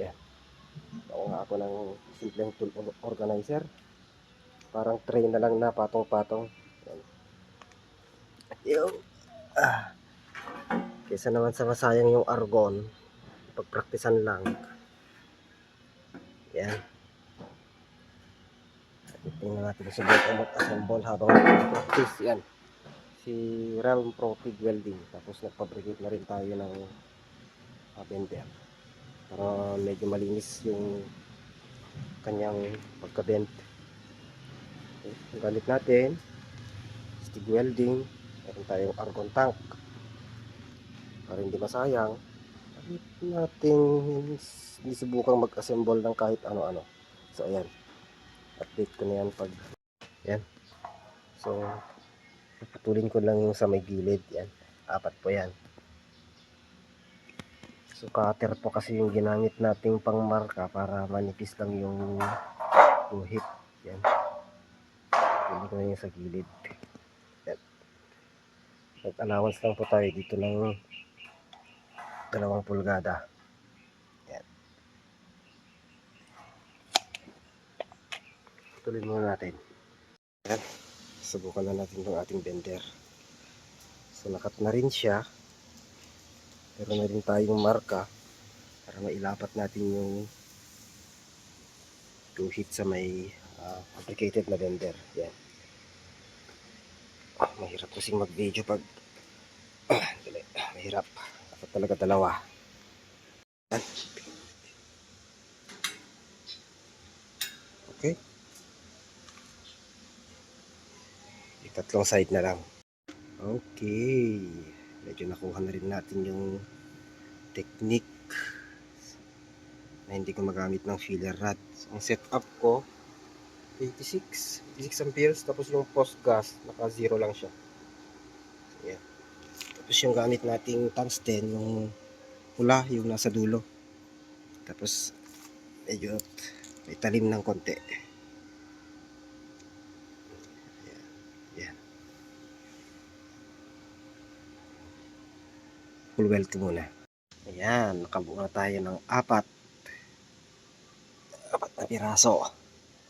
Yan. Ako nga ako ng simpleng tool organizer. Parang tray na lang na patong-patong. Yan. Yung, kaysa naman sa masayang yung argon, pagpraktisan lang. Yan. Tingnan natin subukan mag-assemble habang practice. Yan. Si Realm Pro TIG Welding. Tapos nagpabricate na rin tayo ng bender. Para medyo malinis yung kanyang pagka-bend. Okay. Ang gamit natin, stick welding. Meron tayong argon tank. Para hindi masayang, natin nisubukang mag-assemble ng kahit ano-ano. So ayan, update ko na yan pag yan. So puputulin ko lang yung sa may gilid. Yan, apat po yan. So cutter po kasi yung ginamit nating pangmarka para manipis lang yung guhit. Yan, pili ko na yung sa gilid. Yan, nag-allowance lang po tayo dito ng 2 pulgada. Yan, tuloy muna natin. Yan, subukan na natin yung ating bender. So nakat na rin siya, pero na rin tayong marka para mailapat natin yung guhit sa may fabricated na bender. Yan. Mahirap kasing mag video pag mahirap. Dapat talaga dalawa. Yan. Okay, tatlong side na lang. Okay, medyo nakuha na rin natin yung technique na hindi ko magamit ng filler rod. Ang setup ko 86 amperes, tapos yung post gas naka 0 lang siya. Yan. Tapos yung gamit nating tungsten, yung pula, yung nasa dulo. Tapos medyo may talim ng konti. Yan. Full weld ko muna. Ayan, nakabuo na tayo ng apat na piraso.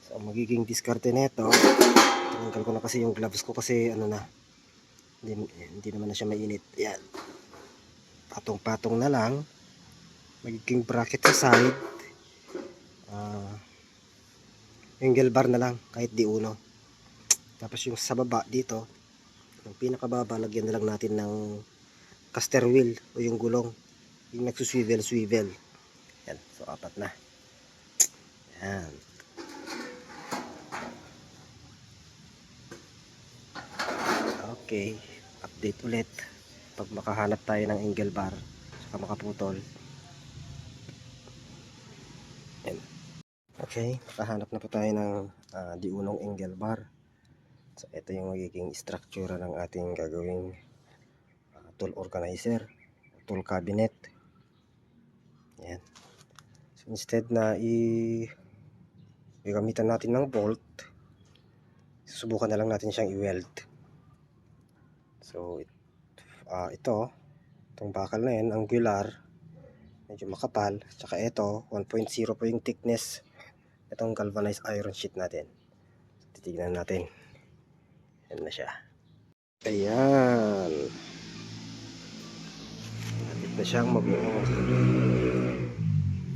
So magiging diskarte nito, tinanggal ko na kasi yung gloves ko kasi ano na, hindi naman na siya mainit. Yan, patong-patong na lang. Magiging bracket sa side, angle bar na lang kahit di uno. Tapos yung sa baba dito, yung pinakababa, lagyan na lang natin ng caster wheel o yung gulong, yung nagsuswivel. Yan, so apat na. Yan. Okay, update ulit pag makahanap tayo ng angle bar saka makaputol. Yan. Okay, makahanap na po tayo ng diunong angle bar. So ito yung magiging structure ng ating gagawing tool organizer, tool cabinet. Yan. So instead na gagamitan natin ng bolt, susubukan na lang natin siyang i-weld. So itong bakal na yan, angular, medyo makapal. Tsaka ito 1.0 po yung thickness itong galvanized iron sheet natin. So, titignan natin. Yan na siya. Ayan, napit na siyang mabuo.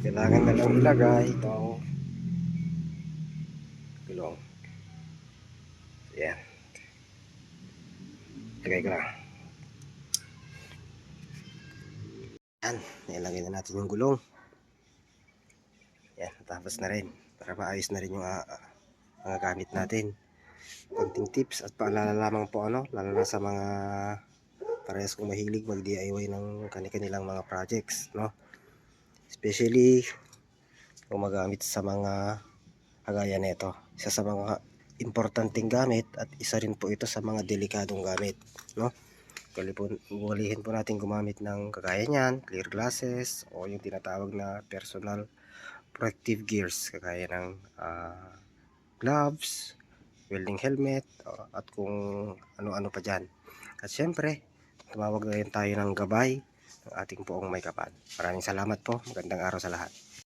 Kailangan na lang ilagay itong gulong. Ayan, lagay ko lang. Yan, nilagay na natin yung gulong. Yan, tapos na rin para maayos na rin yung mga gamit natin. Konting tips at paalala lamang po, lalo na sa mga parehas kong mahilig mag DIY ng kanilang mga projects, especially kung magamit sa mga kagaya nito. Isa sa mga importanteng gamit at isa rin po ito sa mga delikadong gamit, Uwalihin po natin gumamit ng kagaya niyan, clear glasses o yung tinatawag na personal protective gears kagaya ng gloves, welding helmet, at kung ano-ano pa dyan. At syempre, tumawag na rin tayo ng gabay ng ating poong may kapal. Maraming salamat po. Magandang araw sa lahat.